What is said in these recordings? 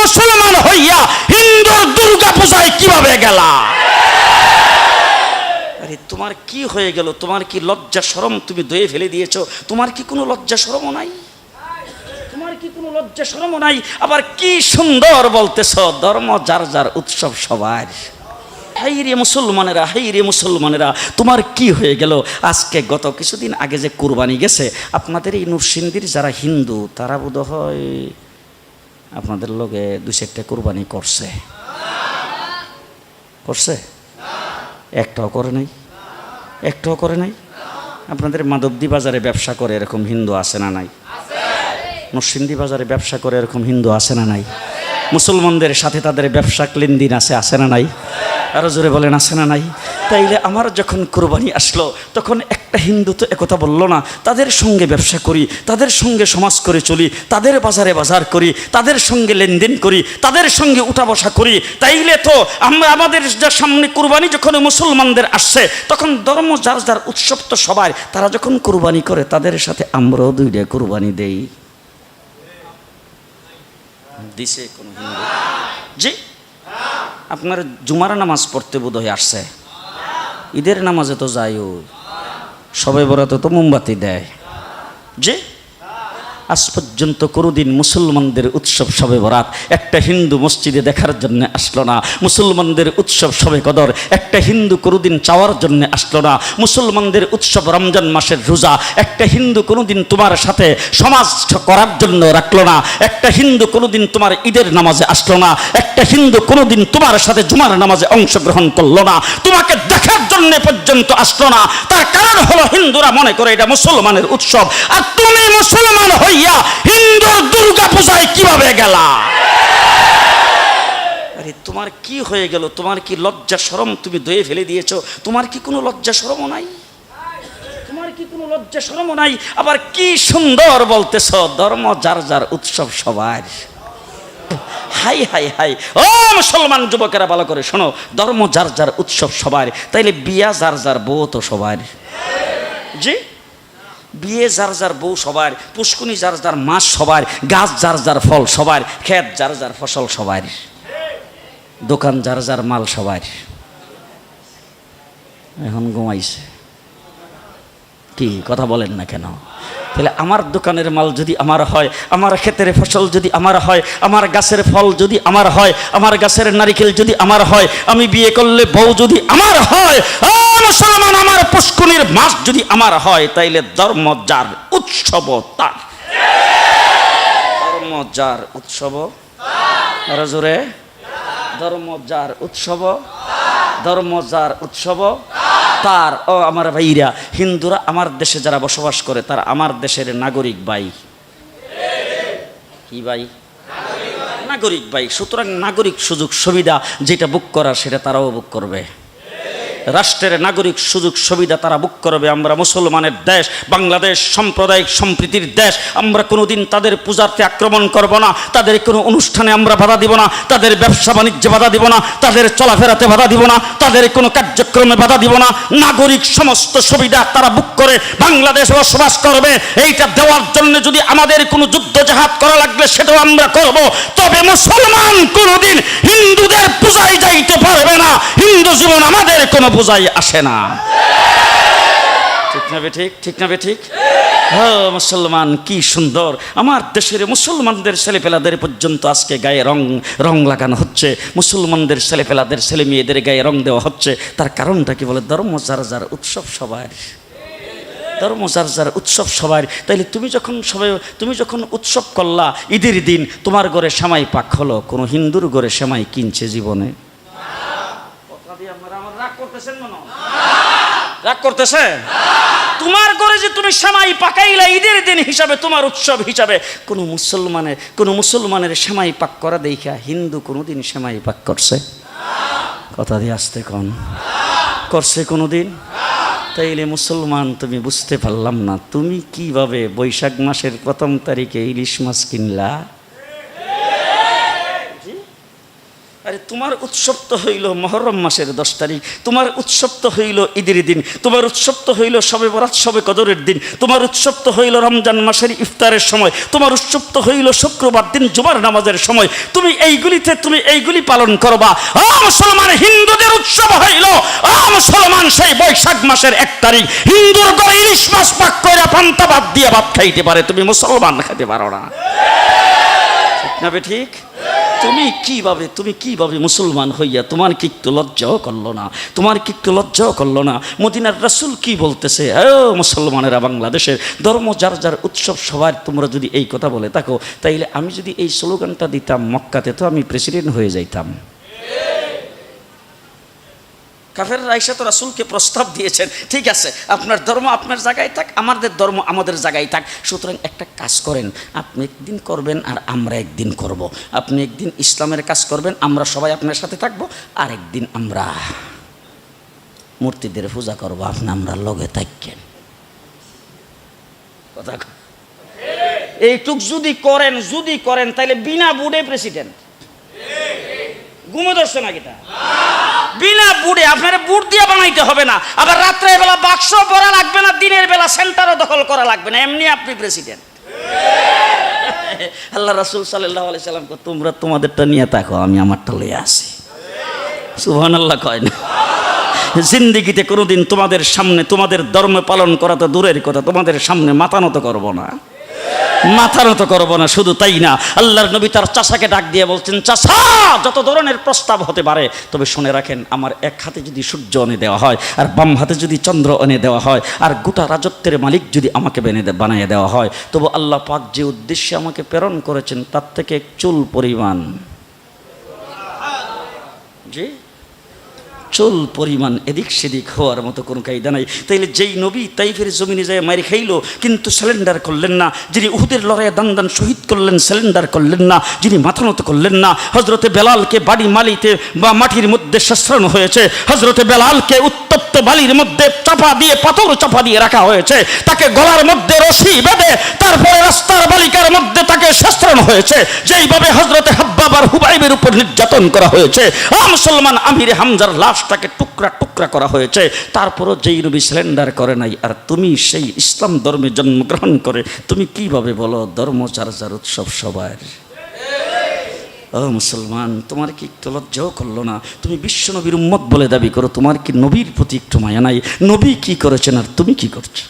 মুসলমান হইয়া হিন্দুর দুর্গা পূজায় কিভাবে গেলা? আরে তোমার কি হয়ে গেল? তোমার কি লজ্জা শরম তুমি দয়ে ফেলে দিয়েছো? তোমার কি কোনো লজ্জা শরমও নাই? তোমার কি কোনো লজ্জা শরমও নাই? আবার কি সুন্দর বলতেছ, ধর্ম যার যার, উৎসব সবার। হাই রে মুসলমানেরা, হাই রে মুসলমানেরা, তোমার কি হয়ে গেল? আজকে গত কিছুদিন আগে যে কুরবানি গেছে, আপনাদের এই নরসিংদীর যারা হিন্দু তারা বোধ হয় আপনাদের লগে 2-4টা কুরবানি করছে। করছে? একটাও করে নাই, একটাও করে নাই। আপনাদের মাধবদী বাজারে ব্যবসা করে এরকম হিন্দু আছে না নাই? নরসিংদী বাজারে ব্যবসা করে এরকম হিন্দু আছে না নাই? মুসলমানদের সাথে তাদের ব্যবসা লেনদেন আছে না নাই? আরো জোরে বলেন, আছে না নাই? তাইলে আমার যখন কুরবানি আসলো তখন একটা হিন্দু তো একথা বললো না, তাদের সঙ্গে ব্যবসা করি, তাদের সঙ্গে সমাজ করে চলি, তাদের বাজারে বাজার করি, তাদের সঙ্গে লেনদেন করি, তাদের সঙ্গে উঠা বসা করি। তাইলে তো আমরা আমাদের যা সামনে কুরবানি যখন মুসলমানদের আসছে তখন ধর্ম যার যার, উৎসব তো সবার। তারা যখন কুরবানি করে তাদের সাথে আমরাও 2টা কুরবানি দেই। দিছে কোন হিন্দু? জি, আপনার জুমার নামাজ পড়তে বোধ হয়ে আসছে, ঈদের নামাজে তো যাইও, সবে বরাতে তো মোমবাতি দেয়। জি, আজ পর্যন্ত কোনোদিন মুসলমানদের উৎসব শবে বরাত একটা হিন্দু মসজিদে দেখার জন্য আসলো না। মুসলমানদের উৎসব শবে কদর একটা হিন্দু কোনোদিন চাওয়ার জন্য আসলো না। মুসলমানদের উৎসব রমজান মাসের রোজা একটা হিন্দু কোনোদিন তোমার সাথে সমাজ করার জন্য রাখলো না। একটা হিন্দু কোনোদিন তোমার ঈদের নামাজে আসলো না। একটা হিন্দু কোনোদিন তোমার সাথে জুমার নামাজে অংশগ্রহণ করলো না, তোমাকে দেখার জন্য পর্যন্ত আসলো না। তার কারণ হলো হিন্দুরা মনে করে এটা মুসলমানের উৎসব, আর তুমি মুসলমান হই হিন্দুর দুর্গা পূজায় কিভাবে গেলা? আরে তোমার কি হয়ে গেল? তোমার কি লজ্জা শরম তুমি দয়ে ফেলে দিয়েছো? তোমার কি কোনো লজ্জা শরমও নাই? তোমার কি কোনো লজ্জা শরমও নাই? আবার কি সুন্দর বলতেছ, ধর্ম যার যার, উৎসব সবার। হাই হাই হাই, ও মুসলমান যুবকেরা ভালো করে শোনো, ধর্ম যার যার, উৎসব সবার। তাইলে বিয়া যার যার, বউ তো সবার। জি, বিয়ে যার যার, বউ সবার, পুষ্কুনি যার যার, মাছ সবার, গাছ যার যার, ফল সবার, ক্ষেত যার যার, ফসল সবার, দোকান যার যার, মাল সবার। এখন ঘুমাইছে কি? কথা বলেন না কেন? তাহলে আমার দোকানের মাল যদি আমার হয়, আমার ক্ষেতের ফসল যদি আমার হয়, আমার গাছের ফল যদি আমার হয়, আমার গাছের নারিকেল যদি আমার হয়, আমি বিয়ে করলে বউ যদি আমার হয়, মুসলমান আমার পুষ্কুনির মাছ যদি আমার হয়, তাইলে ধর্ম যার, উৎসব তার। ধর্ম যার, উৎসব আরো জোরে, ধর্ম যার, উৎসব, ধর্ম যার, উৎসব তার। ও আমার ভাইরা, হিন্দুরা আমার দেশে যারা বসবাস করে তারা আমার দেশের নাগরিক ভাই। কি ভাই? নাগরিক ভাই। সুতরাং নাগরিক সুযোগ সুবিধা যেটা বুক করার সেটা তারাও বুক করবে। রাষ্ট্রের নাগরিক সুযোগ সুবিধা তারা বুক করবে। আমরা মুসলমানের দেশ, বাংলাদেশ সাম্প্রদায়িক সম্প্রীতির দেশ। আমরা কোনোদিন তাদের পূজাতে আক্রমণ করব না, তাদের কোনো অনুষ্ঠানে আমরা বাধা দিব না, তাদের ব্যবসা বাণিজ্যে বাধা দিব না, তাদের চলাফেরাতে বাধা দিব না, তাদের কোনো কার্যক্রমে বাধা দিব না। নাগরিক সমস্ত সুবিধা তারা বুক করে বাংলাদেশে বসবাস করবে। এইটা দেওয়ার জন্য যদি আমাদের কোনো যুদ্ধ জাহাজ করা লাগলে সেটাও আমরা করব। তবে মুসলমান কোনোদিন হিন্দুদের পূজায় যাইতে পারবে না। হিন্দু জীবন আমাদের কোনো পূজায় আসে না। ঠিক না বেঠিক? ঠিক না বেঠিক? হ্যাঁ, মুসলমান কি সুন্দর। আমার দেশের মুসলমানদের ছেলেপেলাদের পর্যন্ত আজকে গায়ে রং লাগানো হচ্ছে। মুসলমানদের ছেলেপেলাদের ছেলে মেয়েদের গায়ে রং দেওয়া হচ্ছে। তার কারণটা কি? বলে ধর্ম যার যার, উৎসব সবার। ধর্ম যার যার, উৎসব সবার। তাইলে তুমি যখন উৎসব করলা ঈদের দিন, তোমার ঘরে সেমাই পাক হলো, কোনো হিন্দুর ঘরে সেমাই কিনছে জীবনে? রাগ করতেছেন মনে? রাগ করতেছে? তোমার ঘরে যে তুমি সেমাই পাকাইলা ঈদের দিন হিসাবে, তোমার উৎসব হিসাবে, কোন মুসলমানের সেমাই পাক করা দেখা হিন্দু কোনোদিন সেমাই পাক করছে? কথা দিয়ে আসতে কোন করছে কোনোদিন? তাইলে মুসলমান তুমি বুঝতে পারলাম না, তুমি কিভাবে বৈশাখ মাসের 1 তারিখে ইলিশ মাছ কিনলা? আরে তোমার উৎসব তো হইল মহরম মাসের 10 তারিখ, তোমার উৎসব তো হইল ঈদের দিন, তোমার উৎসব তো হইল শবে বরাত শবে কদরের দিন, তোমার উৎসব তো হইল রমজান মাসের ইফতারের সময়, তোমার উৎসব তো হইল শুক্রবার দিন জুমার নামাজের সময়। তুমি এইগুলি পালন করবা। মুসলমান হিন্দুদের উৎসব হইল মুসলমান সেই বৈশাখ মাসের 1 তারিখ। হিন্দুর ঘরে ইলিশ মাছ পাক করে পান্তা ভাত দিয়ে ভাত খাইতে পারে, তুমি মুসলমান খেতে পারো না। ঠিক না বে ঠিক? তুমি কিভাবে মুসলমান হইয়া তোমার কি একটু লজ্জাও করলো না? তোমার কি একটু লজ্জাও করলো না? মদিনার রাসূল কি বলতেছে, মুসলমানেরা বাংলাদেশের ধর্ম যার যার উৎসব সবার, তোমরা যদি এই কথা বলে থাকো, তাইলে আমি যদি এই স্লোগানটা দিতাম মক্কাতে, তো আমি প্রেসিডেন্ট হয়ে যাইতাম। কাফেররা আইসা তো রাসূলকে প্রস্তাব দিয়েছেন, ঠিক আছে আপনার ধর্ম আপনার জায়গায় থাক, আমাদের ধর্ম আমাদের জায়গায় থাক, সুতরাং একটা কাজ করেন, আপনি একদিন করবেন আর আমরা একদিন করব। আপনি একদিন ইসলামের কাজ করবেন, আমরা সবাই আপনার সাথে থাকবো, আর একদিন আমরা মূর্তিদের পূজা করবো, আপনি আমরা লগে থাকেন। কথা এইটুক যদি করেন তাহলে বিনা বুড়ে প্রেসিডেন্ট। ঘুমো ধরছে না কিটা? বিনা বুড়ে, আপনার বুট দিয়ে বানাইতে হবে না, আবার রাত্রের বেলা বাক্স পরা লাগবে না, দিনের বেলা সেন্টারও দখল করা লাগবে না, এমনি আপনি প্রেসিডেন্ট। আল্লাহ রাসূল সাল্লাল্লাহু আলাইহি সাল্লাম কো, তোমরা তোমাদেরটা নিয়ে থাকো, আমি আমারটা লইয়া আসি। সুবহানাল্লাহ কয় না? জিন্দেগিতে কোনোদিন তোমাদের সামনে তোমাদের ধর্ম পালন করা তো দূরের কথা, তোমাদের সামনে মাথা নত করবো না, মাথা নত করবো না। শুধু তাই না, আল্লাহর নবী তার চাচাকে ডাক দিয়ে বলছেন, চাচা যত ধরনের প্রস্তাব হতে পারে, তবে শুনে রাখেন, আমার এক হাতে যদি সূর্য এনে দেওয়া হয়, আর বাম হাতে যদি চন্দ্র এনে দেওয়া হয়, আর গোটা রাজত্বের মালিক যদি আমাকে বানিয়ে দেওয়া হয়, তবু আল্লাহ পাক যে উদ্দেশ্যে আমাকে প্রেরণ করেছেন তার থেকে এক চুল পরিমাণ, জি চুল পরিমাণ এদিক সেদিক হওয়ার মতো কোনো কায়দা নাই। তাইলে যেই নবী তাইফের জমিনে যায় মারি খাইল কিন্তু স্যালেন্ডার করলেন না, যিনি উহুদের লড়াইয়ে দান শহীদ করলেন স্যালেন্ডার করলেন না, যিনি মাথা নত করলেন না, হজরতে বেলালকে বাড়ি মালিতে বা মাটির মধ্যে শাস্ত্রানো হয়েছে, হজরতে বেলালকে উত্তপ্ত বালির মধ্যে পাথর চাপা দিয়ে রাখা হয়েছে, তাকে গলার মধ্যে রশি বেঁধে তারপরে রাস্তার বালিকার মধ্যে তাকে শাস্ত্রানো হয়েছে, যেইভাবে হজরতে হাব্বাব আর হুবাইবের উপর নির্যাতন করা হয়েছে, মুসলমান আমির হামজার লাশটাকে টুকরা টুকরা করা হয়েছে, তারপরও যেই নবী স্যালেন্ডার করে নাই, আর তুমি সেই ইসলাম ধর্মে জন্মগ্রহণ করে তুমি কিভাবে বলো ধর্ম চার চার উৎসব সবার? মুসলমান, তোমার কি একটু লজ্জাও করলো না? তুমি বিশ্ব নবীর উম্মত বলে দাবি করো, তোমার কি নবীর প্রতি একটু মায়া নাই? নবী কি করেছেন আর তুমি কি করছো?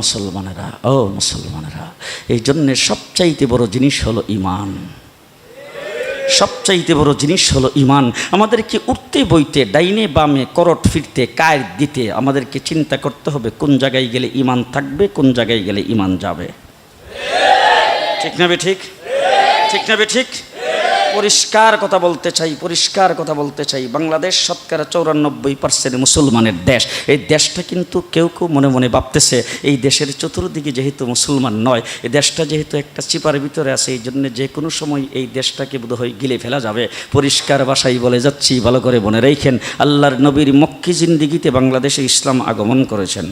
মুসলমানেরা, এই জন্যে সবচাইতে বড় জিনিস হলো ঈমান। সবচাইতে বড় জিনিস হলো ঈমান। আমাদেরকে উঠতে বইতে, ডাইনে বামে করট ফিরতে, কায়ের দিতে আমাদেরকে চিন্তা করতে হবে কোন জায়গায় গেলে ঈমান থাকবে, কোন জায়গায় গেলে ঈমান যাবে। ঠিক না বে ঠিক? ঠিক না বে ঠিক? পরিষ্কার কথা বলতে চাই, বাংলাদেশ শতকরা 94% মুসলমানের দেশ। এই দেশটা কিন্তু কেউ মনে মনে ভাবতেছে এই দেশের চতুর্দিকে যেহেতু মুসলমান নয়, এই দেশটা যেহেতু একটা চিপার ভিতরে আছে, এই জন্য যে কোনো সময় এই দেশটাকে বোধহয় গিলে ফেলা যাবে। পরিষ্কার ভাষায় বলে যাচ্ছি, ভালো করে মনে রাখেন, আল্লাহর নবীর মক্কি জিন্দিগিতে বাংলাদেশে ইসলাম আগমন করেছেন।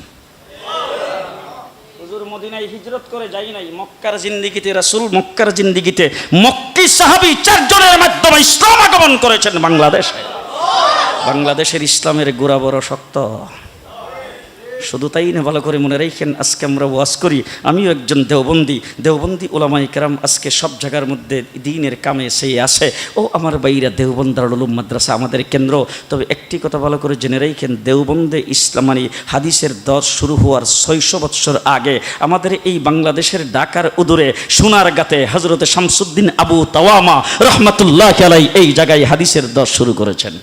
মদিনায় হিজরত করে যাই নাই, মক্কার জিন্দিগিতে রাসূল মক্কার জিন্দিগিতে মক্কি সাহাবী 4 জনের মাধ্যমে ইসলাম আগমন করেছেন বাংলাদেশে। বাংলাদেশের ইসলামের গোড়া বড় শক্ত। শুধু তাই না, ভালো করে মনে রাখেন, আজকে আমরা ওয়াজ করি, আমিও একজন দেওবন্দি ওলামায়ে কেরাম আজকে সব জায়গার মধ্যে দ্বীনের কামে সেই আসে। ও আমার বাইরা, দেওবন্দ দারুল উলুম মাদ্রাসা আমাদের কেন্দ্র। তবে একটি কথা ভালো করে জেনে রাখেন, দেওবন্দে ইসলাম হাদিসের দর শুরু হওয়ার 600 বৎসর আগে আমাদের এই বাংলাদেশের ঢাকার উদূরে সোনারগাঁতে হযরতে শামসুদ্দিন আবু তাওয়ামা রাহমাতুল্লাহ আলাইহি এই জায়গায় হাদিসের দর শুরু করেছেন।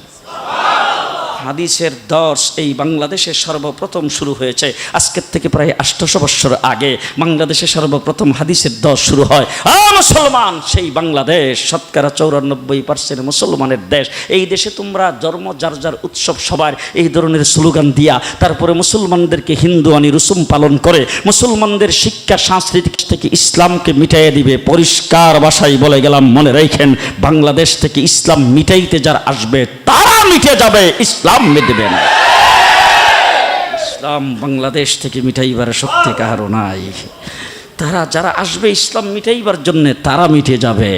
হাদিসের দর্শ এই বাংলাদেশে সর্বপ্রথম শুরু হয়েছে আজকের থেকে প্রায় 800 বছর আগে। বাংলাদেশে সর্বপ্রথম হাদিসের দর্শ শুরু হয়। মুসলমান, সেই বাংলাদেশ শতকরা 94% মুসলমানের দেশ। এই দেশে তোমরা জন্ম যার যার উৎসব সবার এই ধরনের স্লোগান দিয়া, তারপরে মুসলমানদেরকে হিন্দু আনি রুসুম পালন করে মুসলমানদের শিক্ষা সংস্কৃতি থেকে ইসলামকে মিটাইয়ে দিবে। পরিষ্কার ভাষায় বলে গেলাম, মনে রাখেন, বাংলাদেশ থেকে ইসলাম মিটাইতে যারা আসবে তারা মিটে যাবে, ইসলাম মিটবে না। ইসলাম বাংলাদেশ থেকে মিটাইবার শক্তি কারো নাই। তারা যারা আসবে ইসলাম মিটাইবার জন্য তারা মিটে যাবে।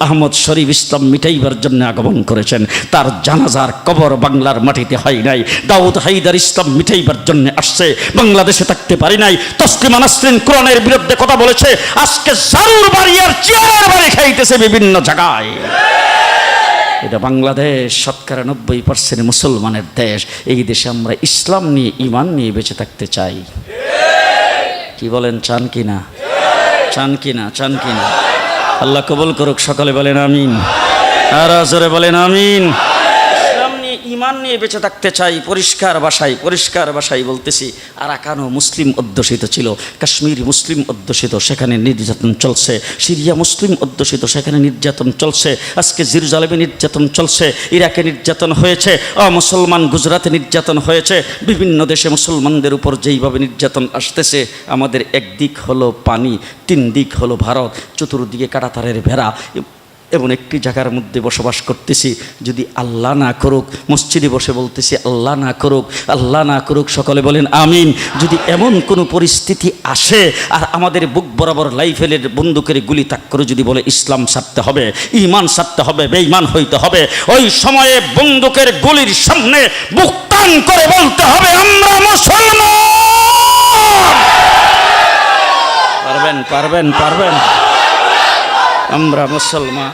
আহমদ শরীফ ইসলাম মিটাইবার জন্য আগমন করেছেন, তার জানাজার কবর বাংলার মাটিতে হয় নাই। দাউদ হায়দার ইসলাম মিটাইবার জন্য আসছে, বাংলাদেশে থাকতে পারি নাই। তসলিমা নাসরিন কোরআনের বিরুদ্ধে কথা বলেছে, আজকে জারুর বাড়ি আর চেয়ারের বাড়ি খাইতেছে বিভিন্ন জায়গায়। এটা বাংলাদেশ শতকরা 90% মুসলমানের দেশ। এই দেশে আমরা ইসলাম নিয়ে ঈমান নিয়ে বেঁচে থাকতে চাই। কি বলেন, চান কিনা? চান কিনা? চান কিনা? আল্লাহ কবুল করুক, সকলে বলেন আমিন, আর জোরে বলেন আমিন। ইসলাম নিয়ে ঈমান নিয়ে বেঁচে থাকতে চাই। পরিষ্কার ভাষায় বলতেছি, আরাকানও মুসলিম অধ্যুষিত ছিল, কাশ্মীর মুসলিম অধ্যুষিত, সেখানে নির্যাতন চলছে। সিরিয়া মুসলিম অধ্যুষিত, সেখানে নির্যাতন চলছে। আজকে জেরুজালেমে নির্যাতন চলছে, ইরাকে নির্যাতন হয়েছে, মুসলমান গুজরাটে নির্যাতন হয়েছে। বিভিন্ন দেশে মুসলমানদের উপর যেইভাবে নির্যাতন আসতেছে, আমাদের একদিক হলো পানি, তিন দিক হলো ভারত, চতুর্দিকে কাঁটাতারের ভেড়া। এমন একটি জায়গার মধ্যে বসবাস করতেছি। যদি আল্লাহ না করুক, মসজিদে বসে বলতেছি আল্লাহ না করুক, আল্লাহ না করুক, সকলে বলেন আমিন। যদি এমন কোনো পরিস্থিতি আসে আর আমাদের বুক বরাবর লাইফেলের বন্দুকের গুলি তাক করে যদি বলে ইসলাম ছাড়তে হবে, ঈমান ছাড়তে হবে, বেঈমান হইতে হবে, ওই সময়ে বন্দুকের গুলির সামনে বুক টান করে বলতে হবে আমরা মুসলমান। পারবেন? আমরা মুসলমান।